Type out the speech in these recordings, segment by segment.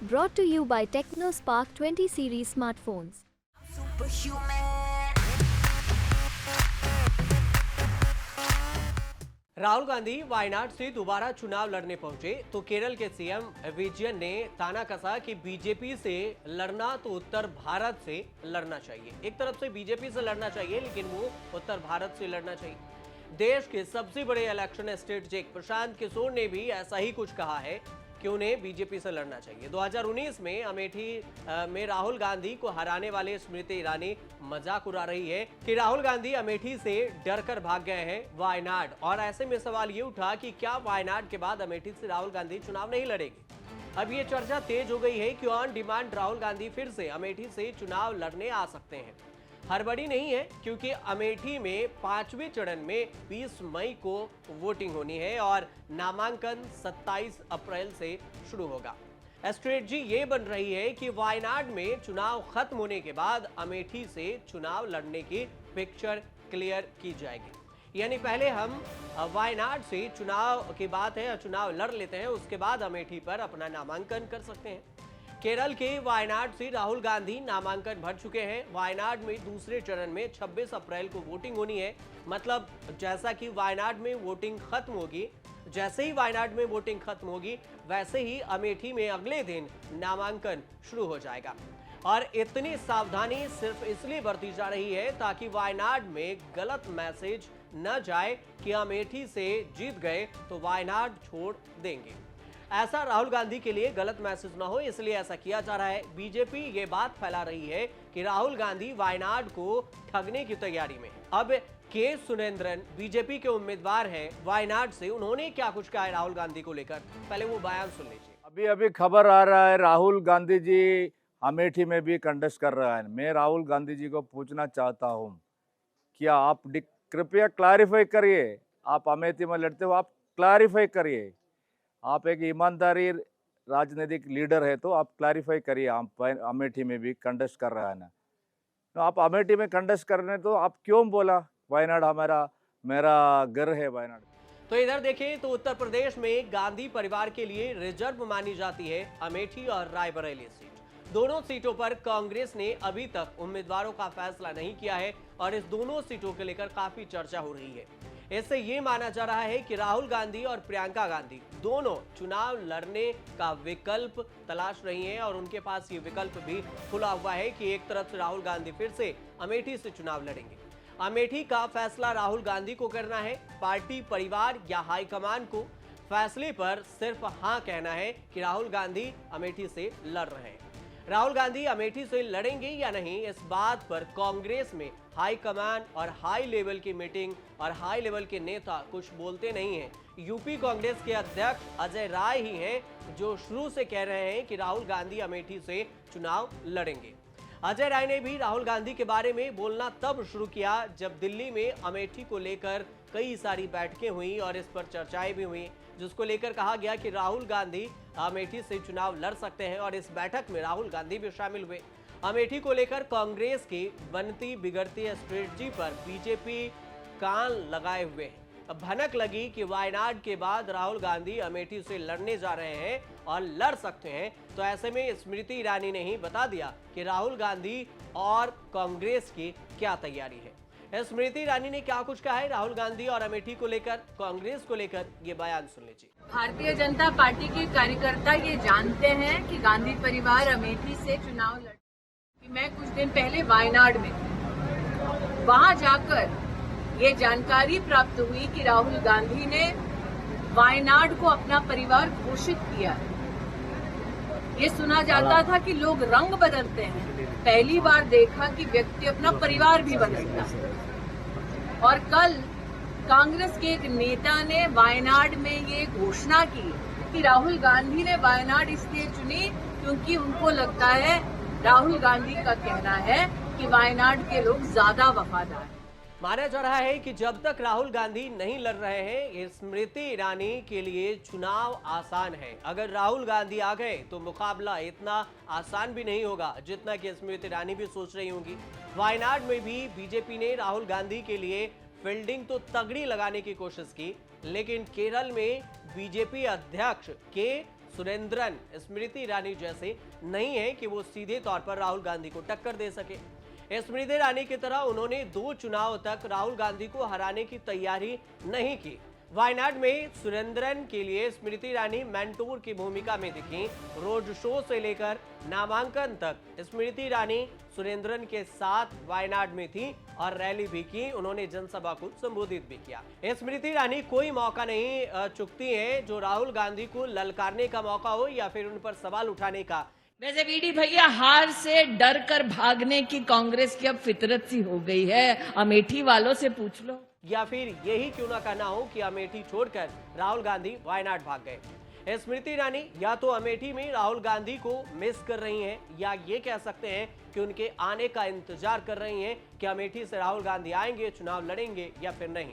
Brought to you by TechnoSpark 20 series smartphones. Rahul Gandhi Wayanad से दोबारा चुनाव लड़ने पहुंचे तो केरल के सीएम विजयन ने ताना कसा कि बीजेपी से लड़ना तो उत्तर भारत से लड़ना चाहिए। एक तरफ से बीजेपी से लड़ना चाहिए लेकिन वो उत्तर भारत से लड़ना चाहिए। देश के सबसे बड़े इलेक्शन स्ट्रेटेजिक प्रशांत किशोर ने भी ऐसा ही कुछ कहा है कि उन्हें बीजेपी से लड़ना चाहिए। 2019 में अमेठी में राहुल गांधी को हराने वाले स्मृति ईरानी मजाक उड़ा रही है कि राहुल गांधी अमेठी से डरकर भाग गए हैं वायनाड, और ऐसे में सवाल ये उठा कि क्या वायनाड के बाद अमेठी से राहुल गांधी चुनाव नहीं लड़ेंगे। अब ये चर्चा तेज हो गई है कि ऑन डिमांड राहुल गांधी फिर से अमेठी से चुनाव लड़ने आ सकते हैं। हड़बड़ी नहीं है क्योंकि अमेठी में 5वें चरण में 20 मई को वोटिंग होनी है और नामांकन 27 अप्रैल से शुरू होगा। स्ट्रेटजी ये बन रही है कि वायनाड में चुनाव खत्म होने के बाद अमेठी से चुनाव लड़ने की पिक्चर क्लियर की जाएगी। यानी पहले हम वायनाड से चुनाव की बात है चुनाव लड़ लेते हैं, उसके बाद अमेठी पर अपना नामांकन कर सकते हैं। केरल के वायनाड से राहुल गांधी नामांकन भर चुके हैं। वायनाड में दूसरे चरण में 26 अप्रैल को वोटिंग होनी है। मतलब जैसा कि वायनाड में वोटिंग खत्म होगी, जैसे ही वायनाड में वोटिंग खत्म होगी वैसे ही अमेठी में अगले दिन नामांकन शुरू हो जाएगा। और इतनी सावधानी सिर्फ इसलिए बरती जा रही है ताकि वायनाड में गलत मैसेज न जाए कि अमेठी से जीत गए तो वायनाड छोड़ देंगे। ऐसा राहुल गांधी के लिए गलत मैसेज न हो, इसलिए ऐसा किया जा रहा है। बीजेपी ये बात फैला रही है कि राहुल गांधी वायनाड को ठगने की तैयारी में। अब के सुरेंद्रन बीजेपी के उम्मीदवार हैं वायनाड से, उन्होंने क्या कुछ कहा है राहुल गांधी को लेकर, पहले वो बयान सुन लीजिए। अभी खबर आ रहा है राहुल गांधी जी अमेठी में भी कंटेस्ट कर रहा है। मैं राहुल गांधी जी को पूछना चाहता हूँ, क्या आप कृपया क्लैरिफाई करिए, आप अमेठी में लड़ते हो, आप क्लैरिफाई करिए। आप एक ईमानदारी राजनीतिक लीडर है तो आप क्लैरिफाई करिए, आप अमेठी में भी कंटेस्ट कर रहा है ना, तो आप अमेठी में कंटेस्ट करने तो आप क्यों बोला वायनाड मेरा घर है वायनाड। तो इधर देखें तो उत्तर प्रदेश में गांधी परिवार के लिए रिजर्व मानी जाती है अमेठी और रायबरेली सीट। दोनों सीटों पर कांग्रेस ने अभी तक उम्मीदवारों का फैसला नहीं किया है और इस दोनों सीटों को लेकर काफी चर्चा हो रही है। इससे ये माना जा रहा है कि राहुल गांधी और प्रियंका गांधी दोनों चुनाव लड़ने का विकल्प तलाश रही हैं और उनके पास ये विकल्प भी खुला हुआ है कि एक तरफ से राहुल गांधी फिर से अमेठी से चुनाव लड़ेंगे। अमेठी का फैसला राहुल गांधी को करना है, पार्टी परिवार या हाईकमान को फैसले पर सिर्फ हाँ कहना है कि राहुल गांधी अमेठी से लड़ रहे हैं। राहुल गांधी अमेठी से लड़ेंगे या नहीं, इस बात पर कांग्रेस में हाईकमान और हाई लेवल की मीटिंग और हाई लेवल के नेता कुछ बोलते नहीं हैं। यूपी कांग्रेस के अध्यक्ष अजय राय ही हैं जो शुरू से कह रहे हैं कि राहुल गांधी अमेठी से चुनाव लड़ेंगे। अजय राय ने भी राहुल गांधी के बारे में बोलना तब शुरू किया जब दिल्ली में अमेठी को लेकर कई सारी बैठकें हुई और इस पर चर्चाएं भी हुई, जिसको लेकर कहा गया कि राहुल गांधी अमेठी से चुनाव लड़ सकते हैं और इस बैठक में राहुल गांधी भी शामिल हुए। अमेठी को लेकर कांग्रेस की बनती बिगड़ती स्ट्रेटजी पर बीजेपी कान लगाए हुए है। अब भनक लगी कि वायनाड के बाद राहुल गांधी अमेठी से लड़ने जा रहे हैं और लड़ सकते हैं, तो ऐसे में स्मृति ईरानी ने ही बता दिया कि राहुल गांधी और कांग्रेस की क्या तैयारी है। स्मृति ईरानी ने क्या कुछ कहा है राहुल गांधी और अमेठी को लेकर, कांग्रेस को लेकर, ये बयान सुन लीजिए। भारतीय जनता पार्टी के कार्यकर्ता ये जानते हैं कि गांधी परिवार अमेठी से चुनाव लड़। मैं कुछ दिन पहले वायनाड में थी, वहां जाकर ये जानकारी प्राप्त हुई कि राहुल गांधी ने वायनाड को अपना परिवार घोषित किया है। ये सुना जाता था कि लोग रंग बदलते हैं, पहली बार देखा कि व्यक्ति अपना परिवार भी बदलता है। और कल कांग्रेस के एक नेता ने वायनाड में ये घोषणा की कि राहुल गांधी ने वायनाड इसलिए चुनी क्योंकि उनको लगता है, राहुल गांधी का कहना है कि वायनाड के लोग ज्यादा वफादार हैं। माना जा रहा है कि जब तक राहुल गांधी नहीं लड़ रहे हैं, ये स्मृति ईरानी के लिए चुनाव आसान है। अगर राहुल गांधी आ गए तो मुकाबला इतना आसान भी नहीं होगा जितना कि स्मृति ईरानी भी सोच रही होंगी। वायनाड में भी बीजेपी ने राहुल गांधी के लिए फील्डिंग तो तगड़ी लगाने की कोशिश की, लेकिन केरल में बीजेपी अध्यक्ष के सुरेंद्रन, स्मृति ईरानी जैसे नहीं है कि वो सीधे तौर पर राहुल गांधी को टक्कर दे सके। स्मृति ईरानी की तरह उन्होंने 2 चुनाव तक राहुल गांधी को हराने की तैयारी नहीं की। वायनाड में सुरेंद्रन के लिए स्मृति ईरानी मेंटोर की भूमिका में दिखी। रोड शो से लेकर नामांकन तक स्मृति ईरानी सुरेंद्रन के साथ वायनाड में थी और रैली भी की। उन्होंने जनसभा को संबोधित भी किया। स्मृति ईरानी कोई मौका नहीं चुकती है जो राहुल गांधी को ललकारने का मौका हो या फिर उन पर सवाल उठाने का। वैसे बीडी भैया, हार से डर कर भागने की कांग्रेस की अब फितरत सी हो गई है। अमेठी वालों से पूछ लो। या फिर यही क्यों ना कहना हो कि अमेठी छोड़कर राहुल गांधी वायनाड भाग गए। स्मृति ईरानी या तो अमेठी में राहुल गांधी को मिस कर रही हैं या ये कह सकते हैं कि उनके आने का इंतजार कर रही हैं कि अमेठी से राहुल गांधी आएंगे, चुनाव लड़ेंगे या फिर नहीं।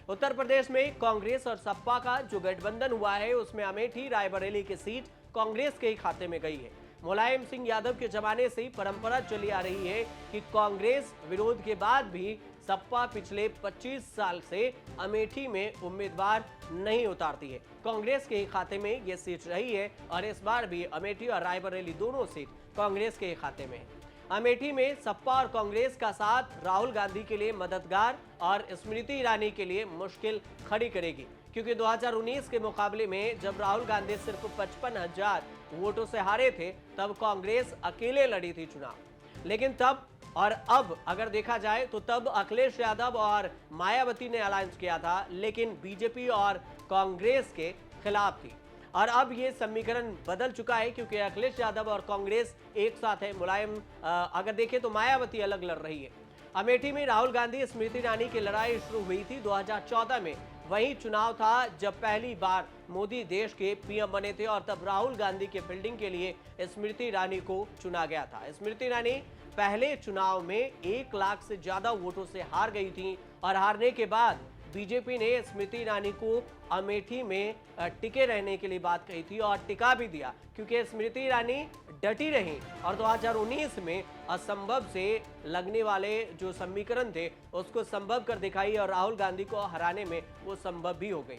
उत्तर प्रदेश में कांग्रेस और सपा का जो गठबंधन हुआ है उसमें अमेठी रायबरेली की सीट कांग्रेस के ही खाते में गई है। मुलायम सिंह यादव के जमाने से परंपरा चली आ रही है कि कांग्रेस विरोध के बाद भी सपा पिछले 25 साल से अमेठी में उम्मीदवार नहीं उतारती है। कांग्रेस के ही खाते में यह सीट रही है और इस बार भी अमेठी और रायबरेली दोनों सीट कांग्रेस के ही खाते में है। अमेठी में सपा और कांग्रेस का साथ राहुल गांधी के लिए मददगार और स्मृति ईरानी के लिए मुश्किल खड़ी करेगी, क्योंकि 2019 के मुकाबले में जब राहुल गांधी सिर्फ 55,000 वोटों से हारे थे तब कांग्रेस अकेले लड़ी थी चुनाव। लेकिन तब और अब अगर देखा जाए तो तब अखिलेश यादव और मायावती ने अलायंस किया था, लेकिन बीजेपी और कांग्रेस के खिलाफ थी। और अब ये समीकरण बदल चुका है क्योंकि अखिलेश यादव और कांग्रेस एक साथ है। मुलायम अगर देखें तो मायावती अलग लड़ रही है। अमेठी में राहुल गांधी स्मृति ईरानी की लड़ाई शुरू हुई थी 2014 में। वही चुनाव था जब पहली बार मोदी देश के पीएम बने थे और तब राहुल गांधी के फील्डिंग के लिए स्मृति ईरानी को चुना गया था। स्मृति ईरानी पहले चुनाव में 1 लाख से ज्यादा वोटों से हार गई थी और हारने के बाद बीजेपी ने स्मृति ईरानी को अमेठी में टिके रहने के लिए बात कही थी और टिका भी दिया, क्योंकि स्मृति ईरानी डटी रही और 2019 में असंभव से लगने वाले जो समीकरण थे उसको संभव कर दिखाई और राहुल गांधी को हराने में वो संभव भी हो गई।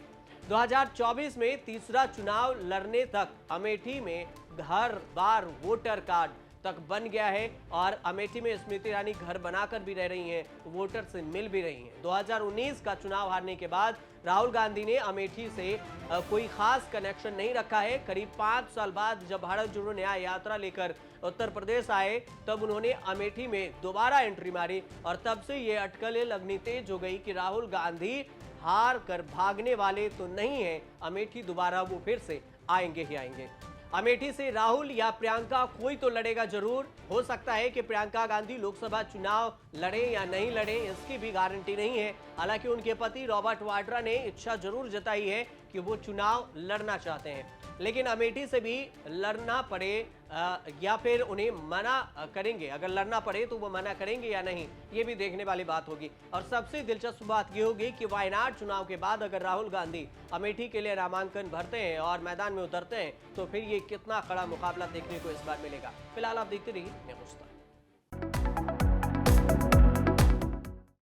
2024 में तीसरा चुनाव लड़ने तक अमेठी में घर बार वोटर कार्ड तक बन गया है और अमेठी में स्मृति ईरानी घर बनाकर भी रह रही हैं, वोटर से मिल भी रही हैं। 2019 का चुनाव हारने के बाद राहुल गांधी ने अमेठी से कोई खास कनेक्शन नहीं रखा है। करीब 5 साल बाद जब भारत जोड़ो न्याय यात्रा लेकर उत्तर प्रदेश आए तब उन्होंने अमेठी में दोबारा एंट्री मारी और तब से ये अटकलें लगनी तेज हो गई कि राहुल गांधी हार कर भागने वाले तो नहीं है, अमेठी दोबारा वो फिर से आएंगे ही आएंगे। अमेठी से राहुल या प्रियंका कोई तो लड़ेगा जरूर। हो सकता है कि प्रियंका गांधी लोकसभा चुनाव लड़े या नहीं लड़े इसकी भी गारंटी नहीं है। हालांकि उनके पति रॉबर्ट वाड्रा ने इच्छा जरूर जताई है कि वो चुनाव लड़ना चाहते हैं, लेकिन अमेठी से भी लड़ना पड़े या फिर उन्हें मना करेंगे। अगर लड़ना पड़े तो वो मना करेंगे या नहीं, ये भी देखने वाली बात होगी। और सबसे दिलचस्प बात ये होगी कि वायनाड चुनाव के बाद अगर राहुल गांधी अमेठी के लिए नामांकन भरते हैं और मैदान में उतरते हैं तो फिर ये कितना कड़ा मुकाबला देखने को इस बार मिलेगा। फिलहाल आप देखते रहिए न्यूज़ तक।